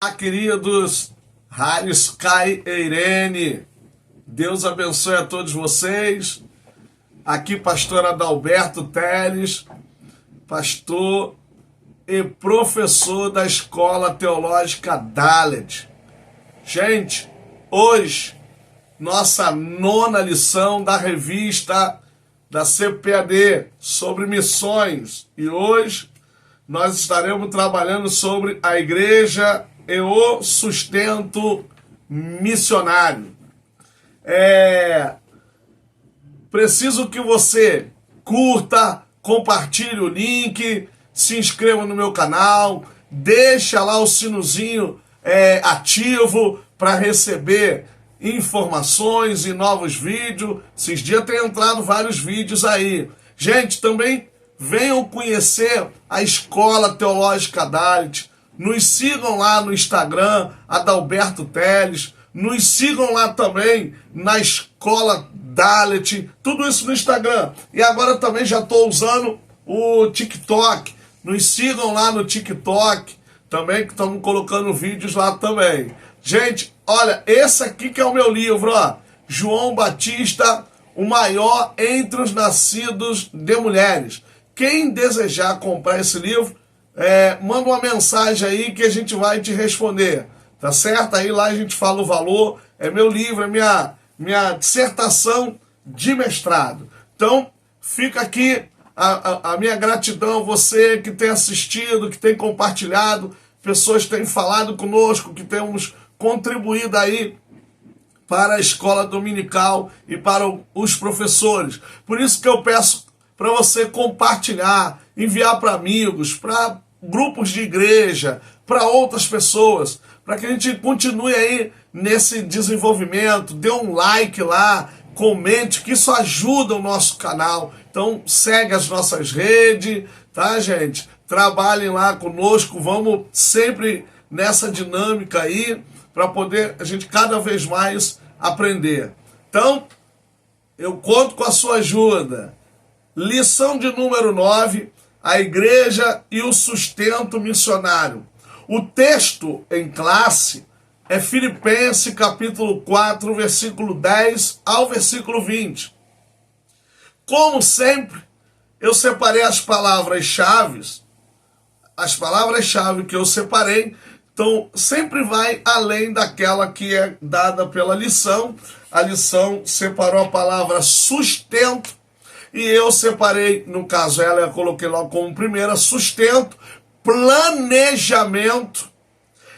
Olá, queridos Rádio Sky e Irene. Deus abençoe a todos vocês. Aqui, pastor Adalberto Teles, pastor e professor da Escola Teológica Dalet. Gente, hoje, nossa 9ª lição da revista da CPAD sobre missões. E hoje nós estaremos trabalhando sobre a igreja e o sustento missionário. Preciso que você curta, compartilhe o link, se inscreva no meu canal, deixa lá o sinozinho ativo para receber informações e novos vídeos. Esses dias tem entrado vários vídeos aí. Gente, também venham conhecer a Escola Teológica Dalet. Nos sigam lá no Instagram, Adalberto Teles. Nos sigam lá também na Escola Dalet. Tudo isso no Instagram. E agora também já estou usando o TikTok. Nos sigam lá no TikTok também, que estamos colocando vídeos lá também. Gente, olha, esse aqui que é o meu livro, ó. João Batista, o maior entre os nascidos de mulheres. Quem desejar comprar esse livro, manda uma mensagem aí que a gente vai te responder, tá certo? Aí lá a gente fala o valor, é meu livro, é minha dissertação de mestrado. Então, fica aqui a minha gratidão a você que tem assistido, que tem compartilhado, pessoas têm falado conosco, que temos contribuído aí para a escola dominical e para os professores. Por isso que eu peço para você compartilhar, enviar para amigos, para grupos de igreja, para outras pessoas, para que a gente continue aí nesse desenvolvimento. Dê um like lá, comente, que isso ajuda o nosso canal. Então segue as nossas redes, tá, gente? Trabalhem lá conosco, vamos sempre nessa dinâmica aí, para poder a gente cada vez mais aprender. Então, eu conto com a sua ajuda. Lição de número 9, a igreja e o sustento missionário. O texto em classe é Filipenses capítulo 4, versículo 10 ao versículo 20. Como sempre, eu separei as palavras-chave que eu separei, então sempre vai além daquela que é dada pela lição. A lição separou a palavra sustento, e eu separei, no caso ela, eu coloquei logo como primeira, sustento, planejamento.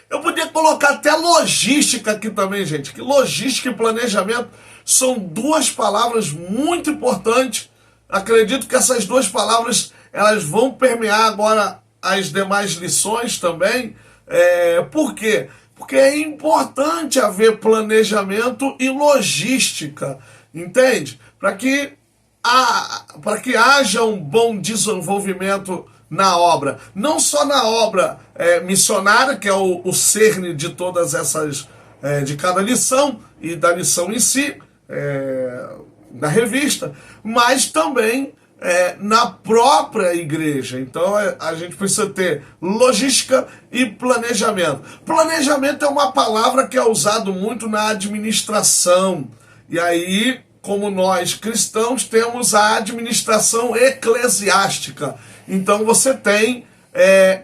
Eu podia colocar até logística aqui também, gente, que logística e planejamento são duas palavras muito importantes. Acredito que essas duas palavras elas vão permear agora as demais lições também. Por quê? Porque é importante haver planejamento e logística, entende? Para que haja um bom desenvolvimento na obra. Não só na obra missionária, que é o cerne de todas essas, de cada lição e da lição em si, da revista, mas também na própria igreja. Então a gente precisa ter logística e planejamento. Planejamento é uma palavra que é usada muito na administração. E aí, como nós cristãos temos a administração eclesiástica. Então você tem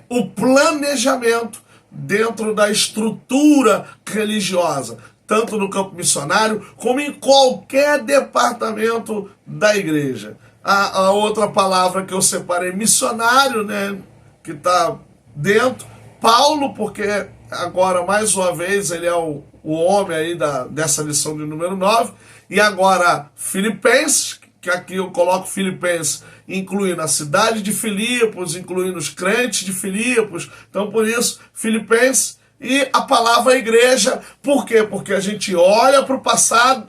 o planejamento dentro da estrutura religiosa, tanto no campo missionário como em qualquer departamento da igreja. A outra palavra que eu separei, missionário, né, que está dentro, Paulo, porque agora mais uma vez ele é o homem aí dessa lição de número 9, e agora Filipenses, que aqui eu coloco Filipenses incluindo a cidade de Filipos, incluindo os crentes de Filipos. Então por isso Filipenses, e a palavra igreja. Por quê? Porque a gente olha para o passado,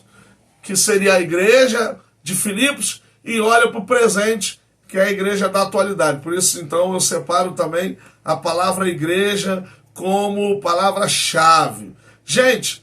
que seria a igreja de Filipos, e olha para o presente, que é a igreja da atualidade. Por isso, então, eu separo também a palavra igreja como palavra-chave. Gente,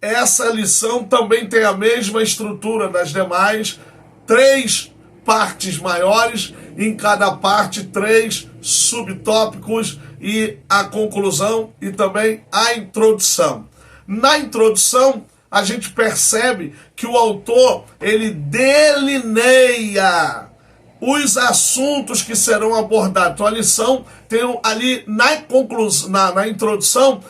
essa lição também tem a mesma estrutura das demais. 3 partes maiores, em cada parte 3 subtópicos e a conclusão e também a introdução. Na introdução, a gente percebe que o autor, ele delineia os assuntos que serão abordados. Então a lição tem ali na conclusão, na introdução,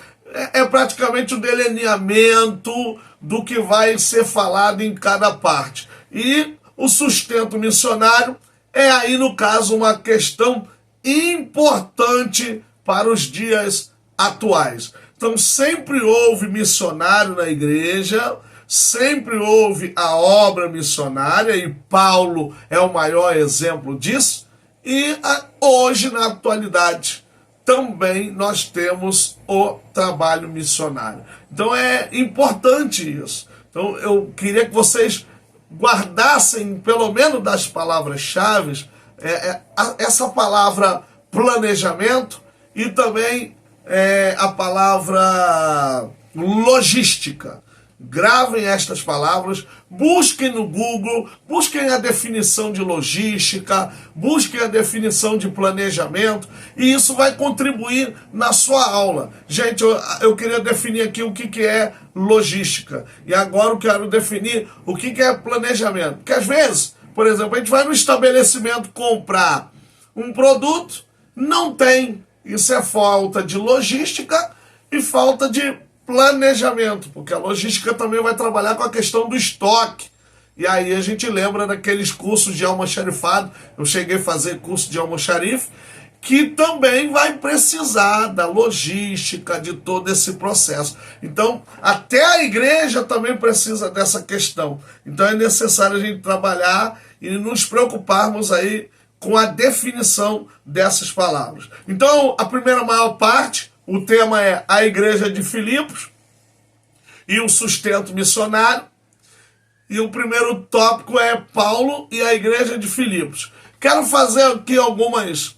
é praticamente o delineamento do que vai ser falado em cada parte. E o sustento missionário é aí, no caso, uma questão importante para os dias atuais. Então sempre houve missionário na igreja, sempre houve a obra missionária, e Paulo é o maior exemplo disso, e hoje, na atualidade, também nós temos o trabalho missionário. Então é importante isso. Então eu queria que vocês guardassem, pelo menos das palavras-chave, essa palavra planejamento e também a palavra logística. Gravem estas palavras, busquem no Google, busquem a definição de logística, busquem a definição de planejamento, e isso vai contribuir na sua aula. Gente, eu queria definir aqui o que é logística, e agora eu quero definir o que é planejamento. Porque às vezes, por exemplo, a gente vai no estabelecimento comprar um produto, não tem. Isso é falta de logística e falta de planejamento, porque a logística também vai trabalhar com a questão do estoque. E aí a gente lembra daqueles cursos de almoxarifado, eu cheguei a fazer curso de almoxarife, que também vai precisar da logística, de todo esse processo. Então, até a igreja também precisa dessa questão. Então é necessário a gente trabalhar e nos preocuparmos aí com a definição dessas palavras. Então, a primeira maior parte, o tema é a igreja de Filipos e o sustento missionário. E o primeiro tópico é Paulo e a igreja de Filipos. Quero fazer aqui algumas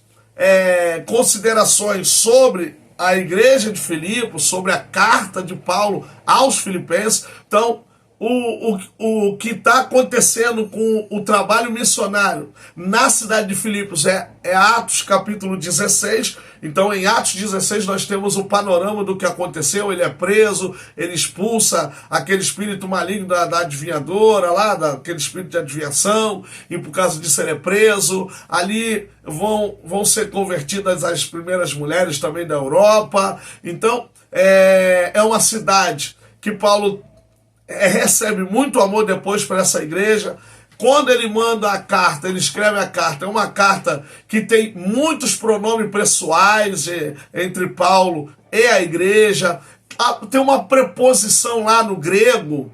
considerações sobre a igreja de Filipos, sobre a carta de Paulo aos filipenses. Então, o que está acontecendo com o trabalho missionário na cidade de Filipos é Atos capítulo 16. Então em Atos 16 nós temos o panorama do que aconteceu. Ele é preso, ele expulsa aquele espírito maligno da adivinhadora lá, daquele espírito de adivinhação, e por causa disso ele é preso. Ali vão ser convertidas as primeiras mulheres também da Europa. Então é uma cidade que Paulo recebe muito amor depois para essa igreja. Quando ele manda a carta, ele escreve a carta, é uma carta que tem muitos pronomes pessoais entre Paulo e a igreja. Tem uma preposição lá no grego,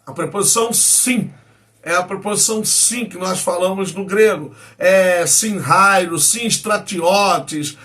a preposição sim. É a preposição sim que nós falamos no grego. Sim rairo, sim stratiotes,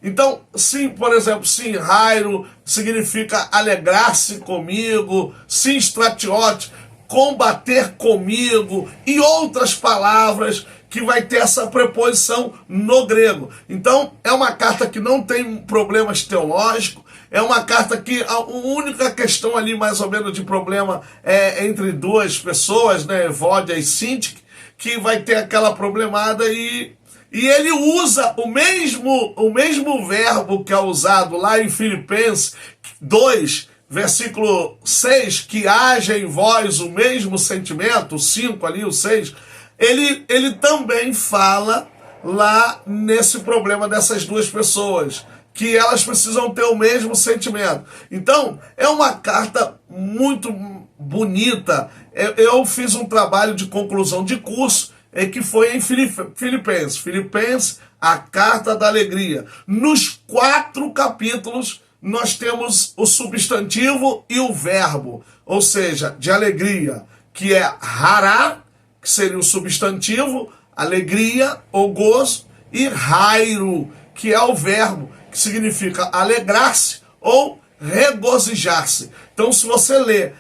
Então, sim, por exemplo, sim rairo significa alegrar-se comigo, sim stratiote, combater comigo, e outras palavras que vai ter essa preposição no grego. Então, é uma carta que não tem problemas teológicos, é uma carta que a única questão ali, mais ou menos, de problema é entre duas pessoas, né, Evódia e Sintique, que vai ter aquela problemada e ele usa o mesmo verbo que é usado lá em Filipenses 2, versículo 6, que haja em vós o mesmo sentimento, o 5 ali, o 6, ele também fala lá nesse problema dessas duas pessoas, que elas precisam ter o mesmo sentimento. Então, é uma carta muito bonita. Eu fiz um trabalho de conclusão de curso, que foi em Filipenses, a carta da alegria. Nos 4 capítulos, nós temos o substantivo e o verbo, ou seja, de alegria, que é hará, que seria o substantivo, alegria ou gozo, e rairo, que é o verbo, que significa alegrar-se ou regozijar-se. Então, se você ler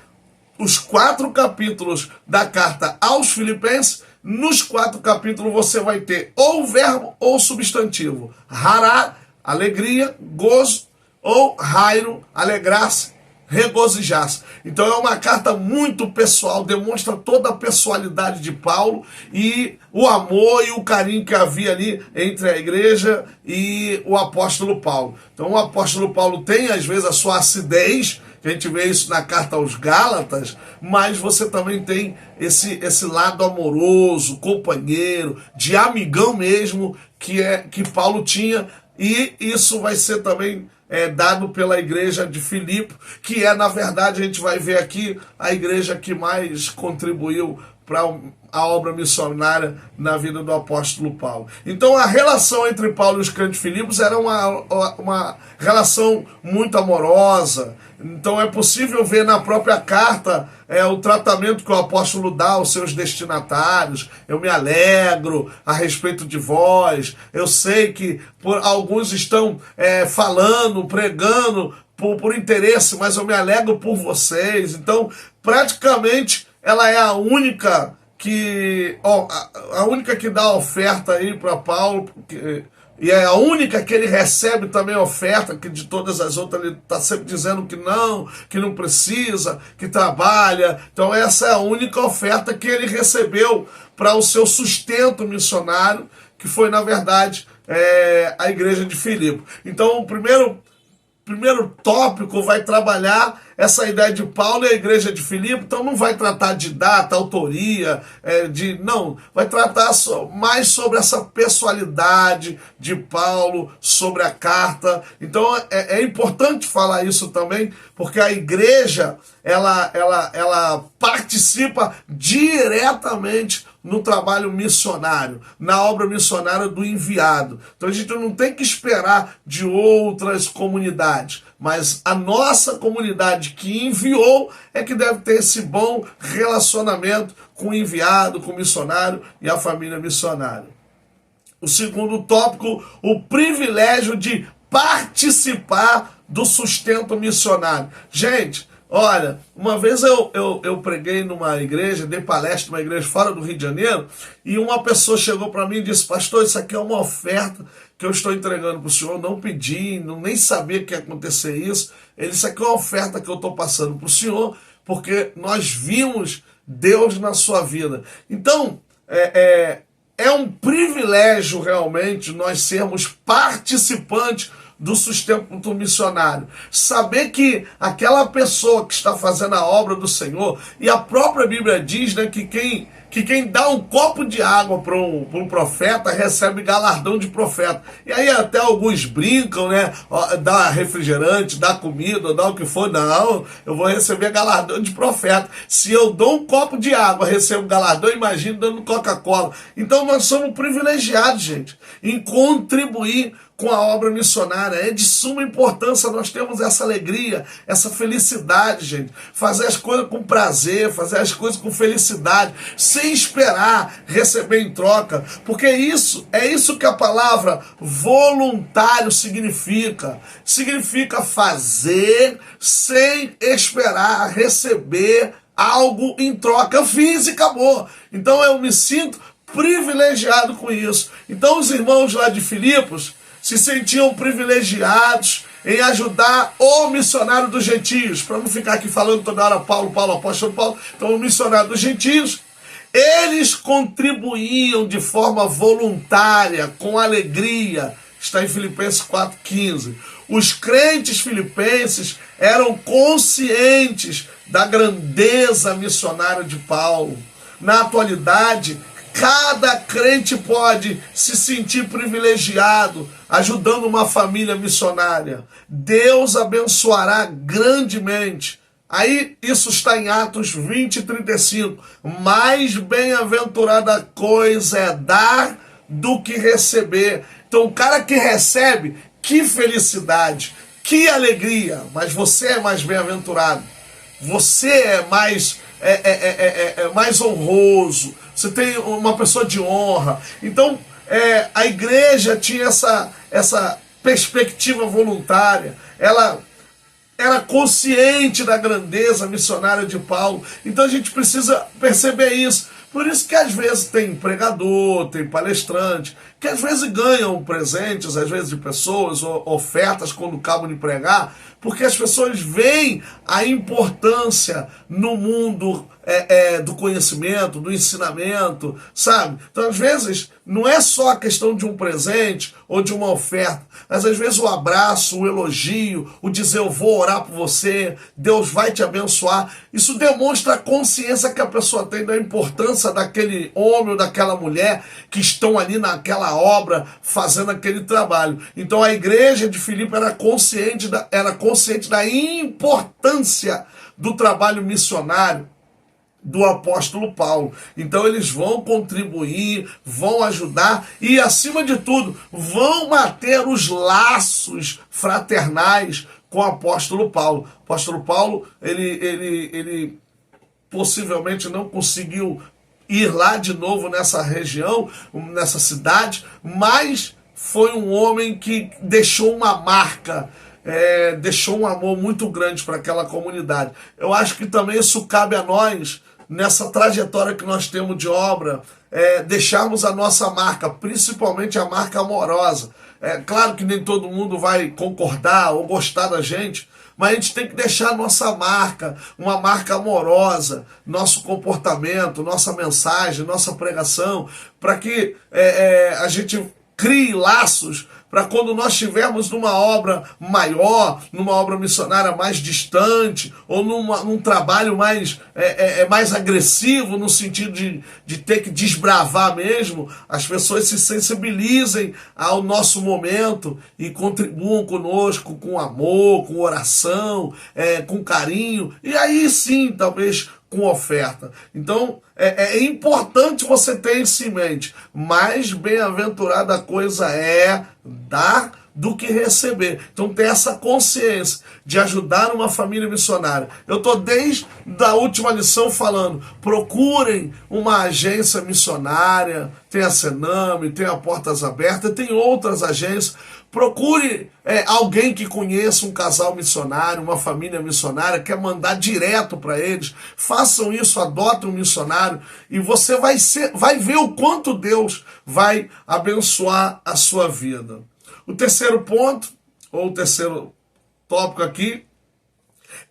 os 4 capítulos da carta aos Filipenses, nos 4 capítulos você vai ter ou o verbo ou o substantivo. Hará, alegria, gozo, ou rairo, alegrar-se, regozijar-se. Então é uma carta muito pessoal, demonstra toda a pessoalidade de Paulo e o amor e o carinho que havia ali entre a igreja e o apóstolo Paulo. Então o apóstolo Paulo tem às vezes a sua acidez, que a gente vê isso na carta aos Gálatas, mas você também tem esse lado amoroso, companheiro, de amigão mesmo, que Paulo tinha, e isso vai ser também dado pela igreja de Filipe, que na verdade, a gente vai ver aqui, a igreja que mais contribuiu para a obra missionária na vida do apóstolo Paulo. Então a relação entre Paulo e os crentes de Filipos era uma relação muito amorosa. Então é possível ver na própria carta o tratamento que o apóstolo dá aos seus destinatários. Eu me alegro a respeito de vós. Eu sei que alguns estão falando, pregando por interesse, mas eu me alegro por vocês. Então, praticamente, ela é a única que dá a oferta aí para Paulo, e é a única que ele recebe também a oferta, que de todas as outras ele está sempre dizendo que não precisa, que trabalha. Então essa é a única oferta que ele recebeu para o seu sustento missionário, que foi, na verdade, a igreja de Filipe. Então o primeiro tópico vai trabalhar essa ideia de Paulo e a igreja de Filipe. Então não vai tratar de data, autoria, não, vai tratar mais sobre essa pessoalidade de Paulo, sobre a carta. Então é importante falar isso também, porque a igreja ela participa diretamente no trabalho missionário, na obra missionária do enviado. Então a gente não tem que esperar de outras comunidades, mas a nossa comunidade que enviou é que deve ter esse bom relacionamento com o enviado, com o missionário e a família missionária. O segundo tópico, o privilégio de participar do sustento missionário. Gente, olha, uma vez eu preguei numa igreja, dei palestra numa igreja fora do Rio de Janeiro, e uma pessoa chegou para mim e disse: pastor, isso aqui é uma oferta que eu estou entregando para o senhor, não pedi, nem sabia que ia acontecer isso. Ele disse: aqui é uma oferta que eu estou passando para o senhor, porque nós vimos Deus na sua vida. Então, é um privilégio realmente nós sermos participantes do sustento missionário. Saber que aquela pessoa que está fazendo a obra do Senhor, e a própria Bíblia diz, né, que quem dá um copo de água para um profeta recebe galardão de profeta. E aí até alguns brincam, né? Dá refrigerante, dá comida, dá o que for. Não, eu vou receber galardão de profeta. Se eu dou um copo de água, recebo galardão, imagina dando Coca-Cola. Então nós somos privilegiados, gente, em contribuir com a obra missionária. É de suma importância nós termos essa alegria, essa felicidade, gente. Fazer as coisas com prazer, fazer as coisas com felicidade, sem esperar receber em troca. Porque é isso que a palavra voluntário significa. Significa fazer sem esperar receber algo em troca. Eu fiz e acabou. Então eu me sinto privilegiado com isso. Então os irmãos lá de Filipos se sentiam privilegiados em ajudar o missionário dos gentios, para não ficar aqui falando toda hora Paulo, apóstolo Paulo. Então o missionário dos gentios, eles contribuíam de forma voluntária, com alegria. Está em Filipenses 4,15. Os crentes filipenses eram conscientes da grandeza missionária de Paulo. Na atualidade, cada crente pode se sentir privilegiado ajudando uma família missionária. Deus abençoará grandemente. Aí isso está em Atos 20:35. Mais bem-aventurada coisa é dar do que receber. Então o cara que recebe, que felicidade, que alegria. Mas você é mais bem-aventurado. Você é mais honroso. Você tem uma pessoa de honra. Então, a igreja tinha essa perspectiva voluntária. Ela era consciente da grandeza missionária de Paulo. Então a gente precisa perceber isso. Por isso que às vezes tem pregador, tem palestrante, que às vezes ganham presentes, às vezes de pessoas, ou ofertas quando acabam de pregar, Porque as pessoas veem a importância no mundo do conhecimento, do ensinamento, sabe? Então, às vezes, não é só a questão de um presente ou de uma oferta, mas às vezes o abraço, o elogio, o dizer eu vou orar por você, Deus vai te abençoar, isso demonstra a consciência que a pessoa tem da importância daquele homem ou daquela mulher que estão ali naquela obra, fazendo aquele trabalho. Então a igreja de Filipe era consciente da importância do trabalho missionário do apóstolo Paulo. Então eles vão contribuir, vão ajudar e, acima de tudo, vão manter os laços fraternais com o apóstolo Paulo. O apóstolo Paulo, ele possivelmente não conseguiu ir lá de novo nessa região, nessa cidade, mas foi um homem que deixou uma marca, deixou um amor muito grande para aquela comunidade. Eu acho que também isso cabe a nós, nessa trajetória que nós temos de obra, deixarmos a nossa marca, principalmente a marca amorosa. Claro que nem todo mundo vai concordar ou gostar da gente, mas a gente tem que deixar a nossa marca, uma marca amorosa, nosso comportamento, nossa mensagem, nossa pregação, para que a gente crie laços para quando nós estivermos numa obra maior, numa obra missionária mais distante, ou num trabalho mais agressivo, no sentido de ter que desbravar mesmo, as pessoas se sensibilizem ao nosso momento e contribuam conosco com amor, com oração, com carinho, e aí sim, talvez com oferta. Então, é importante você ter isso em mente. Mais bem-aventurada coisa é dar do que receber. Então, ter essa consciência de ajudar uma família missionária. Eu estou desde a última lição falando, procurem uma agência missionária, tem a Sename, tem a Portas Abertas, tem outras agências. Procure alguém que conheça um casal missionário, uma família missionária, quer mandar direto para eles. Façam isso, adotem um missionário e você vai ver o quanto Deus vai abençoar a sua vida. O terceiro ponto, ou o terceiro tópico aqui,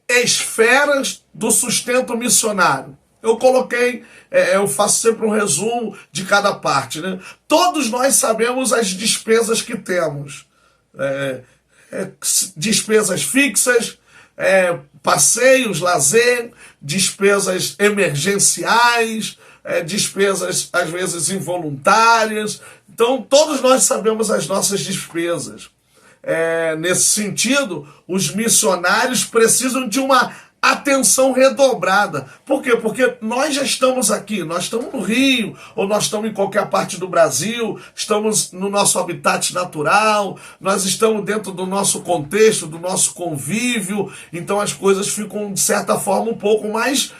esferas do sustento missionário. Eu coloquei, eu faço sempre um resumo de cada parte, né? Todos nós sabemos as despesas que temos. Despesas fixas, passeios, lazer, despesas emergenciais, despesas às vezes involuntárias. Então todos nós sabemos as nossas despesas. Nesse sentido, os missionários precisam de uma atenção redobrada. Por quê? Porque nós já estamos aqui, nós estamos no Rio, ou nós estamos em qualquer parte do Brasil, estamos no nosso habitat natural, nós estamos dentro do nosso contexto, do nosso convívio, então as coisas ficam, de certa forma, um pouco mais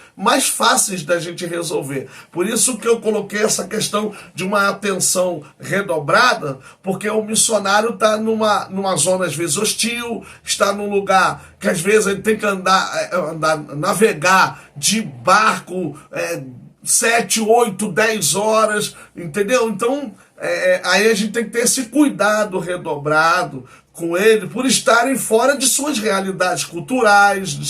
fáceis da gente resolver. Por isso que eu coloquei essa questão de uma atenção redobrada, porque o missionário está numa zona, às vezes, hostil, está num lugar que, às vezes, ele tem que navegar de barco 7, 8, 10 horas, entendeu? Então, aí a gente tem que ter esse cuidado redobrado com ele, por estarem fora de suas realidades culturais, do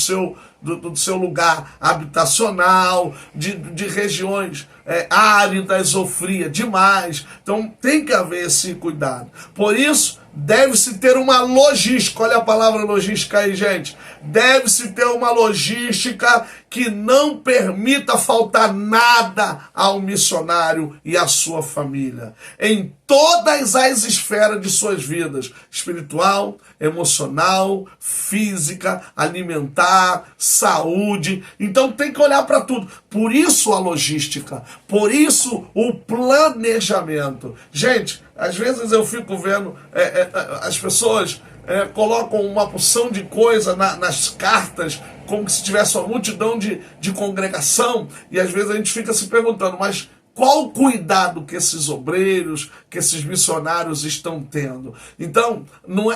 seu lugar habitacional, de regiões áridas ou frias demais. Então tem que haver esse cuidado. Por isso, deve-se ter uma logística. Olha a palavra logística aí, gente. Deve-se ter uma logística que não permita faltar nada ao missionário e à sua família, em todas as esferas de suas vidas, espiritual, emocional, física, alimentar, saúde. Então tem que olhar para tudo. Por isso a logística, por isso o planejamento. Gente, às vezes eu fico vendo as pessoas colocam uma porção de coisa nas cartas, como se tivesse uma multidão de congregação, e às vezes a gente fica se perguntando, mas qual o cuidado que esses obreiros, que esses missionários estão tendo? Então,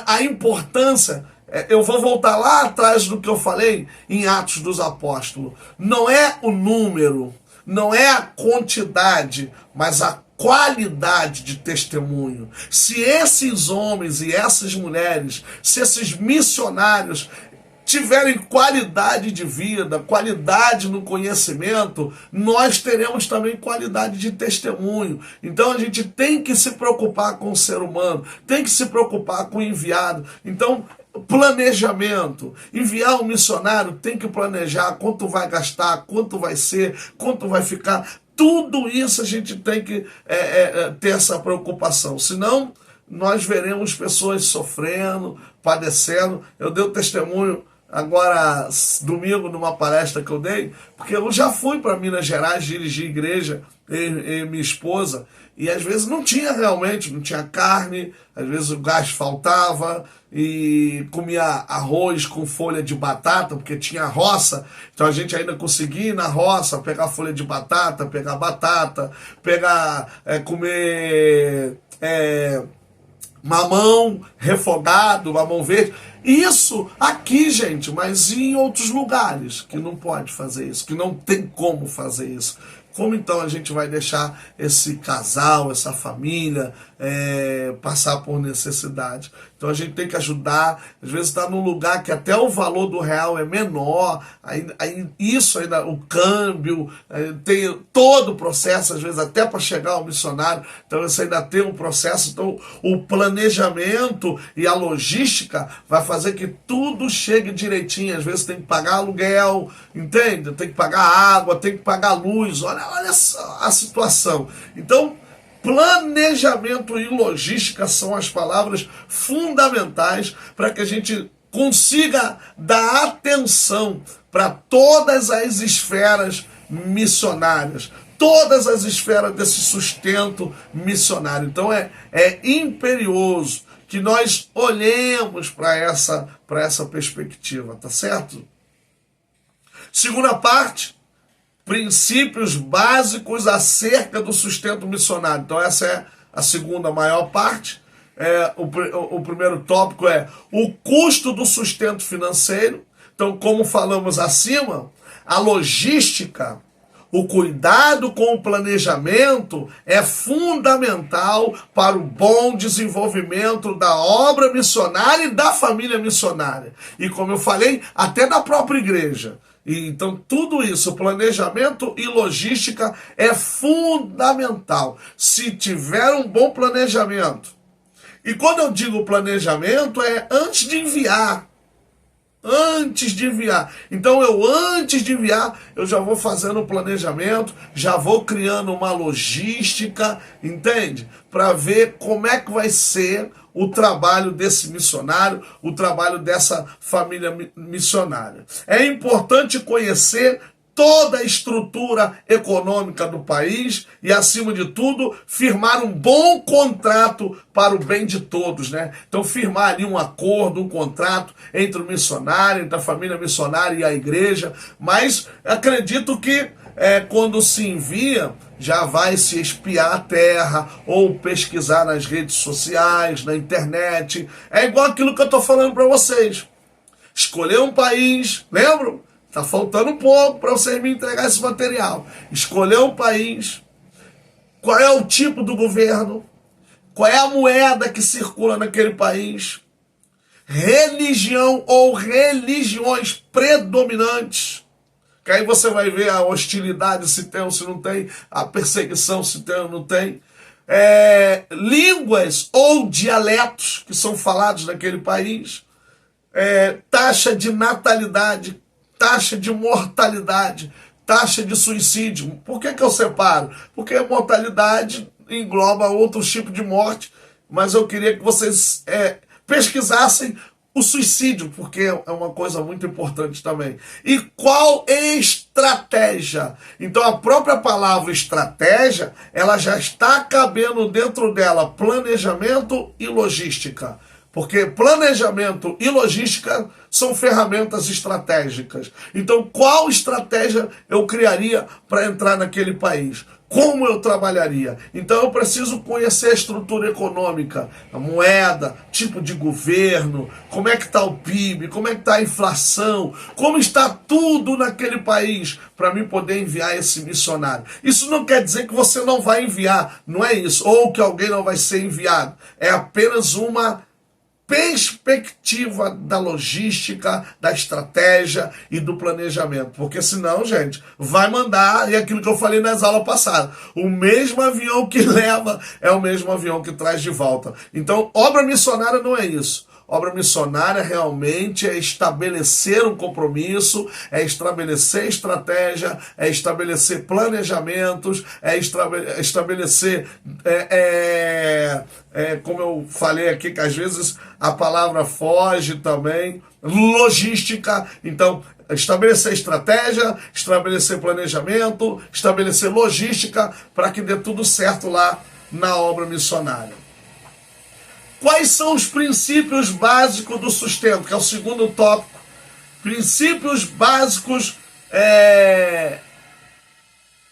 a importância, eu vou voltar lá atrás do que eu falei em Atos dos Apóstolos, não é o número, não é a quantidade, mas a qualidade de testemunho. Se esses homens e essas mulheres, se esses missionários tiverem qualidade de vida, qualidade no conhecimento, nós teremos também qualidade de testemunho. Então a gente tem que se preocupar com o ser humano, tem que se preocupar com o enviado. Então, planejamento. Enviar um missionário tem que planejar quanto vai gastar, quanto vai ser, quanto vai ficar. Tudo isso a gente tem que ter essa preocupação. Senão, nós veremos pessoas sofrendo, padecendo. Eu dei o testemunho agora, domingo, numa palestra que eu dei, porque eu já fui para Minas Gerais dirigir igreja, e minha esposa, e às vezes não tinha realmente, não tinha carne, às vezes o gás faltava, e comia arroz com folha de batata, porque tinha roça, então a gente ainda conseguia ir na roça, pegar folha de batata, comer mamão refogado, mamão verde. Isso aqui, gente, mas e em outros lugares que não pode fazer isso, que não tem como fazer isso. Como então a gente vai deixar esse casal, essa família passar por necessidade? Então a gente tem que ajudar, às vezes está num lugar que até o valor do real é menor, isso ainda, o câmbio, tem todo o processo, às vezes até para chegar ao missionário, então isso ainda tem um processo, então o planejamento e a logística vai fazer que tudo chegue direitinho, às vezes tem que pagar aluguel, entende? Tem que pagar água, tem que pagar luz, olha a situação. Então, planejamento e logística são as palavras fundamentais para que a gente consiga dar atenção para todas as esferas missionárias, todas as esferas desse sustento missionário. Então é imperioso que nós olhemos para essa perspectiva, tá certo? Segunda parte, princípios básicos acerca do sustento missionário. Então essa é a segunda maior parte. O primeiro tópico é o custo do sustento financeiro. Então, como falamos acima, a logística, o cuidado com o planejamento é fundamental para o bom desenvolvimento da obra missionária e da família missionária. E como eu falei, até da própria igreja. Então, tudo isso, planejamento e logística é fundamental. Se tiver um bom planejamento, e quando eu digo planejamento, é antes de enviar. Antes de enviar. Então, antes de enviar, eu já vou fazendo o planejamento, já vou criando uma logística, entende? Para ver como é que vai ser o trabalho desse missionário, o trabalho dessa família missionária. É importante conhecer toda a estrutura econômica do país e, acima de tudo, firmar um bom contrato para o bem de todos, né? Então, firmar ali um acordo, um contrato entre o missionário, entre a família missionária e a igreja. Mas acredito que quando se envia, já vai se espiar a terra ou pesquisar nas redes sociais, na internet. É igual aquilo que eu estou falando para vocês. Escolher um país, lembram? Está faltando um pouco para vocês me entregar esse material. Escolher um país, qual é o tipo do governo, qual é a moeda que circula naquele país, religião ou religiões predominantes, que aí você vai ver a hostilidade, se tem ou se não tem, a perseguição, se tem ou não tem, línguas ou dialetos que são falados naquele país, taxa de natalidade, taxa de mortalidade, taxa de suicídio. Por que eu separo? Porque a mortalidade engloba outros tipos de morte, mas eu queria que vocês pesquisassem o suicídio, porque é uma coisa muito importante também. E qual estratégia? Então a própria palavra estratégia, ela já está cabendo dentro dela planejamento e logística. Porque planejamento e logística são ferramentas estratégicas. Então, qual estratégia eu criaria para entrar naquele país? Como eu trabalharia? Então, eu preciso conhecer a estrutura econômica, a moeda, tipo de governo, como é que está o PIB, como é que está a inflação, como está tudo naquele país para mim poder enviar esse missionário. Isso não quer dizer que você não vai enviar, não é isso. Ou que alguém não vai ser enviado. É apenas uma perspectiva da logística, da estratégia e do planejamento. Porque senão, gente, vai mandar, e aquilo que eu falei nas aulas passadas, o mesmo avião que leva é o mesmo avião que traz de volta. Então, obra missionária não é isso. Obra missionária realmente é estabelecer um compromisso, é estabelecer estratégia, é estabelecer planejamentos, é estabelecer, como eu falei aqui, que às vezes a palavra foge também, logística. Então, estabelecer estratégia, estabelecer planejamento, estabelecer logística para que dê tudo certo lá na obra missionária. Quais são os princípios básicos do sustento? Que é o segundo tópico. Princípios básicos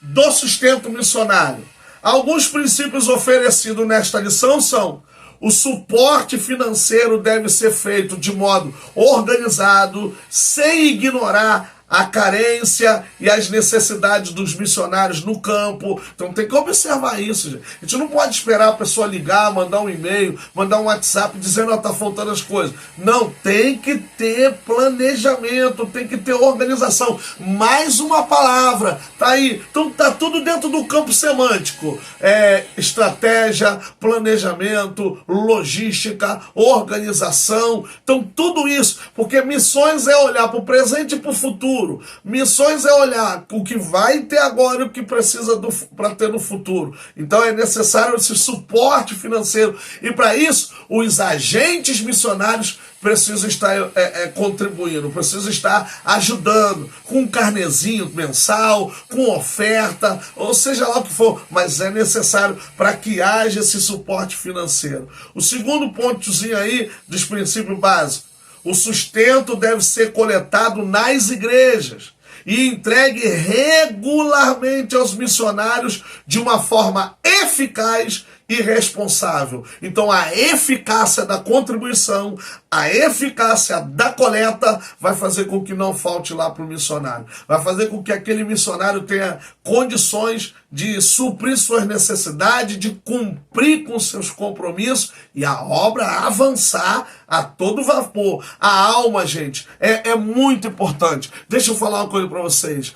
do sustento missionário. Alguns princípios oferecidos nesta lição são: o suporte financeiro deve ser feito de modo organizado, sem ignorar a carência e as necessidades dos missionários no campo. Então tem que observar isso, gente. A gente não pode esperar a pessoa ligar, mandar um e-mail, mandar um WhatsApp dizendo que está faltando as coisas. Não, tem que ter planejamento, tem que ter organização. Mais uma palavra, tá aí. Então tá tudo dentro do campo semântico. Estratégia, planejamento, logística, organização. Então tudo isso, porque missões é olhar para o presente e para o futuro. Missões é olhar o que vai ter agora e o que precisa para ter no futuro. Então é necessário esse suporte financeiro. E para isso, os agentes missionários precisam estar contribuindo, precisam estar ajudando com um carnezinho mensal, com oferta, ou seja lá o que for, mas é necessário para que haja esse suporte financeiro. O segundo pontozinho aí dos princípios básicos: o sustento deve ser coletado nas igrejas e entregue regularmente aos missionários de uma forma eficaz e responsável. Então a eficácia da contribuição, a eficácia da coleta vai fazer com que não falte lá para o missionário. Vai fazer com que aquele missionário tenha condições de suprir suas necessidades, de cumprir com seus compromissos e a obra avançar a todo vapor. A alma, gente, é muito importante. Deixa eu falar uma coisa para vocês.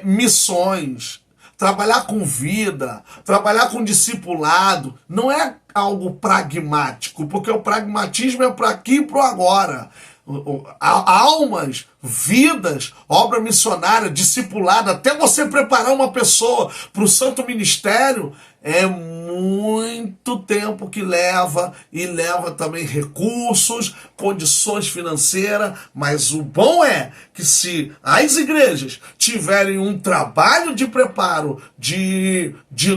Missões, trabalhar com vida, trabalhar com discipulado, não é algo pragmático, porque o pragmatismo é para aqui e para o agora. Almas, vidas, obra missionária, discipulada, até você preparar uma pessoa para o santo ministério, é muito tempo que leva, e leva também recursos, condições financeiras, mas o bom é que se as igrejas tiverem um trabalho de preparo, de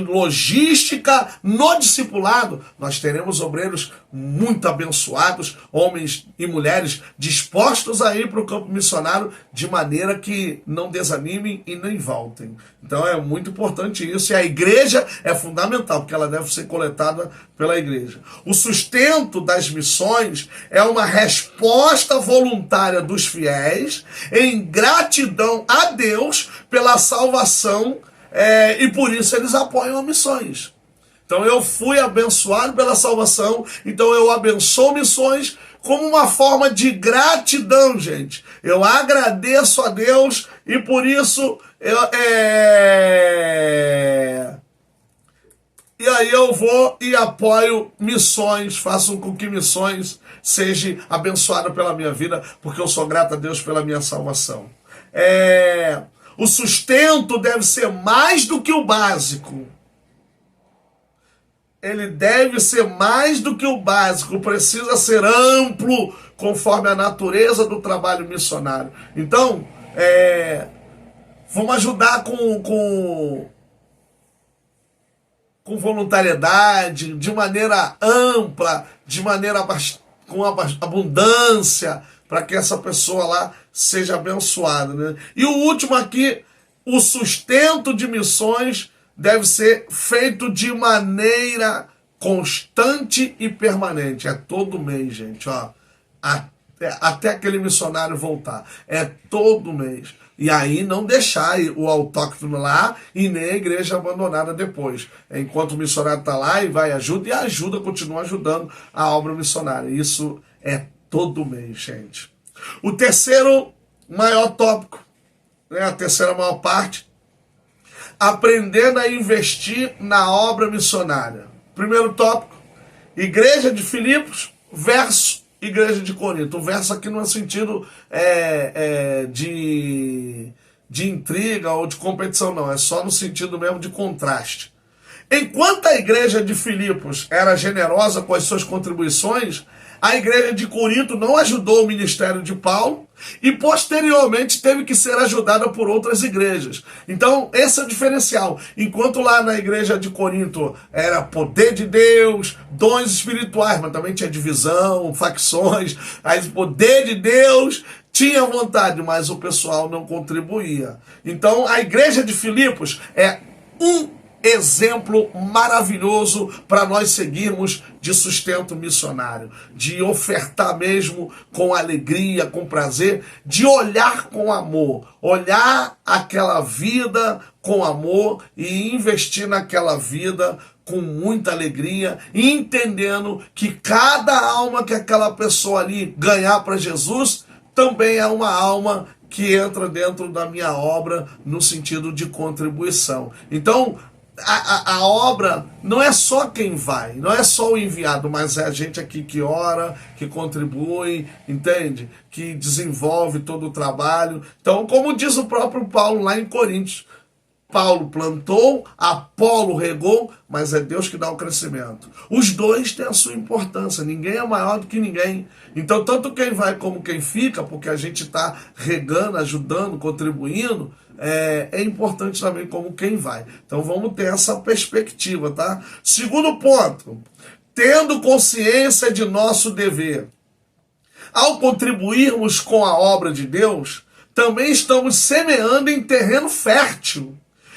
logística no discipulado, nós teremos obreiros muito abençoados, homens e mulheres dispostos a ir para o campo missionário de maneira que não desanimem e nem voltem. Então é muito importante isso, e a igreja é fundamental, porque ela deve ser coletada pela igreja. O sustento das missões é uma resposta voluntária dos fiéis em gratidão a Deus pela salvação, e por isso eles apoiam as missões. Então eu fui abençoado pela salvação, então eu abençoo missões como uma forma de gratidão, gente. Eu agradeço a Deus e por isso E aí eu vou e apoio missões, faço com que missões seja abençoada pela minha vida, porque eu sou grato a Deus pela minha salvação. O sustento deve ser mais do que o básico. Ele deve ser mais do que o básico, precisa ser amplo, conforme a natureza do trabalho missionário. Então, vamos ajudar com voluntariedade, de maneira ampla, de maneira com abundância, para que essa pessoa lá seja abençoada, né? E o último aqui, o sustento de missões deve ser feito de maneira constante e permanente. É todo mês, gente, ó. Até aquele missionário voltar. É todo mês. E aí não deixar o autóctono lá e nem a igreja abandonada depois. Enquanto o missionário está lá e vai ajuda, e ajuda, continua ajudando a obra missionária. Isso é todo mês, gente. O terceiro maior tópico, né, a terceira maior parte, aprendendo a investir na obra missionária. Primeiro tópico, igreja de Filipos versus igreja de Corinto. O verso aqui não é sentido de intriga ou de competição, não. É só no sentido mesmo de contraste. Enquanto a igreja de Filipos era generosa com as suas contribuições, a igreja de Corinto não ajudou o ministério de Paulo e posteriormente teve que ser ajudada por outras igrejas. Então, esse é o diferencial. Enquanto lá na igreja de Corinto era poder de Deus, dons espirituais, mas também tinha divisão, facções, aí poder de Deus, tinha vontade, mas o pessoal não contribuía. Então, a igreja de Filipos é um exemplo maravilhoso para nós seguirmos de sustento missionário, de ofertar mesmo com alegria, com prazer, de olhar com amor, olhar aquela vida com amor e investir naquela vida com muita alegria, entendendo que cada alma que aquela pessoa ali ganhar para Jesus também é uma alma que entra dentro da minha obra no sentido de contribuição. Então, a obra não é só quem vai, não é só o enviado, mas é a gente aqui que ora, que contribui, entende? Que desenvolve todo o trabalho. Então, como diz o próprio Paulo lá em Coríntios, Paulo plantou, Apolo regou, mas é Deus que dá o crescimento. Os dois têm a sua importância, ninguém é maior do que ninguém. Então, tanto quem vai como quem fica, porque a gente está regando, ajudando, contribuindo, é importante também como quem vai. Então, vamos ter essa perspectiva, tá? Segundo ponto, tendo consciência de nosso dever. Ao contribuirmos com a obra de Deus, também estamos semeando em terreno fértil.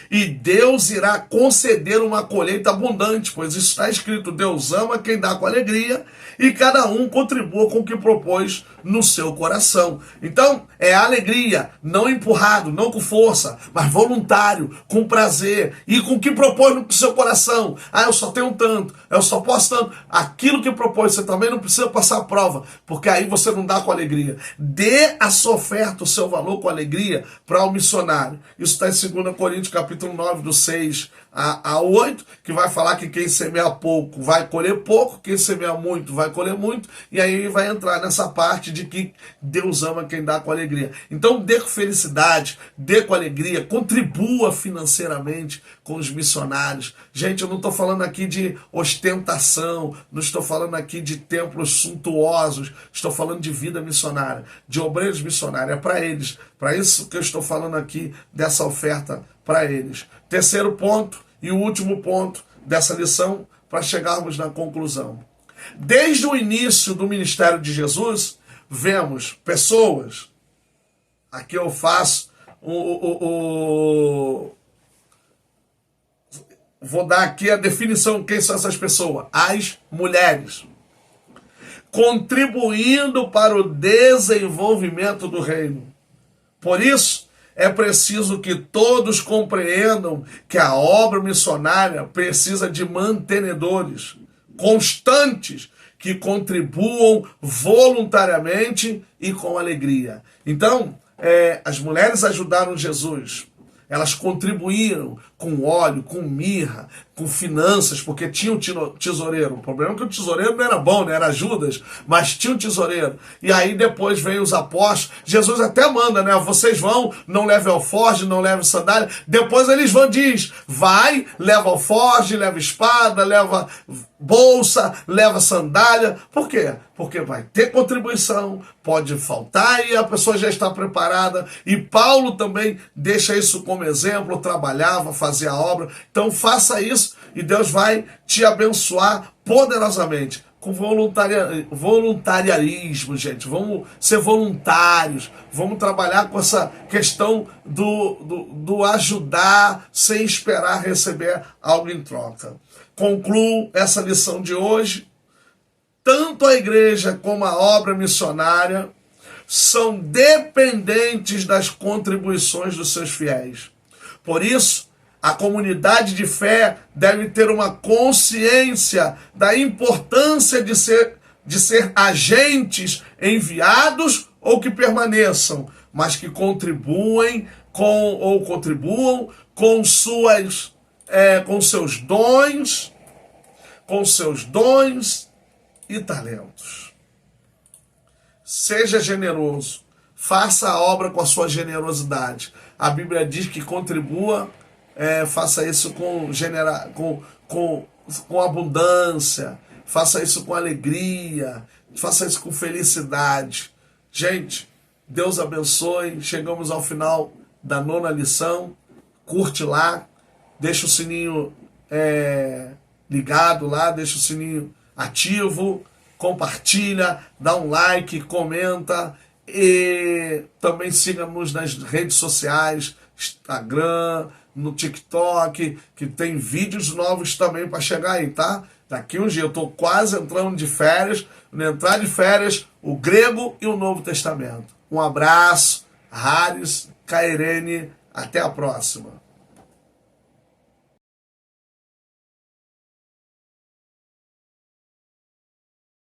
E Deus irá conceder uma colheita abundante, pois isso está escrito: Deus ama quem dá com alegria e cada um contribua com o que propôs no seu coração. Então, é alegria, não empurrado, não com força, mas voluntário, com prazer e com o que propôs no seu coração. Ah, eu só tenho tanto, eu só posso tanto. Aquilo que propôs, você também não precisa passar a prova, porque aí você não dá com alegria. Dê a sua oferta, o seu valor com alegria para o missionário. Isso está em 2 Coríntios, capítulo 9, do 6 a 8, que vai falar que quem semeia pouco vai colher pouco, quem semeia muito vai colher muito, e aí vai entrar nessa parte de que Deus ama quem dá com alegria. Então dê com felicidade, dê com alegria, contribua financeiramente com os missionários. Gente, eu não estou falando aqui de ostentação, não estou falando aqui de templos suntuosos, estou falando de vida missionária, de obreiros missionários, é para eles, para isso que eu estou falando aqui dessa oferta para eles. Terceiro ponto e o último ponto dessa lição para chegarmos na conclusão. Desde o início do ministério de Jesus, vemos pessoas, aqui eu faço vou dar aqui a definição de quem são essas pessoas, as mulheres, contribuindo para o desenvolvimento do reino. Por isso, é preciso que todos compreendam que a obra missionária precisa de mantenedores constantes que contribuam voluntariamente e com alegria. Então, as mulheres ajudaram Jesus. Elas contribuíram com óleo, com mirra, com finanças, porque tinha um tesoureiro. O problema é que o tesoureiro não era bom, né? Era Judas, mas tinha um tesoureiro. E aí depois veio os apóstolos. Jesus até manda, né? Vocês vão, não levem alforje, não levem sandália. Depois eles vão, diz, vai, leva alforje, leva espada, leva bolsa, leva sandália. Por quê? Porque vai ter contribuição, pode faltar e a pessoa já está preparada. E Paulo também deixa isso como exemplo, trabalhava, fazia a obra. Então faça isso e Deus vai te abençoar poderosamente. Com voluntariarismo, gente. Vamos ser voluntários. Vamos trabalhar com essa questão do ajudar sem esperar receber algo em troca. Concluo essa lição de hoje. Tanto a igreja como a obra missionária são dependentes das contribuições dos seus fiéis. Por isso, a comunidade de fé deve ter uma consciência da importância de ser agentes enviados ou que permaneçam, mas que contribuam com seus dons e talentos. Seja generoso, faça a obra com a sua generosidade. A Bíblia diz que contribua, faça isso com abundância, faça isso com alegria, faça isso com felicidade. Gente, Deus abençoe. Chegamos ao final da 9ª lição. Curte lá, deixa o sininho ligado lá, deixa o sininho ativo, compartilha, dá um like, comenta e também siga-nos nas redes sociais, Instagram, no TikTok, que tem vídeos novos também para chegar aí, tá? Daqui um dia, eu estou quase entrando de férias, no entrar de férias, o Grego e o Novo Testamento. Um abraço, Haris, Kairene, até a próxima.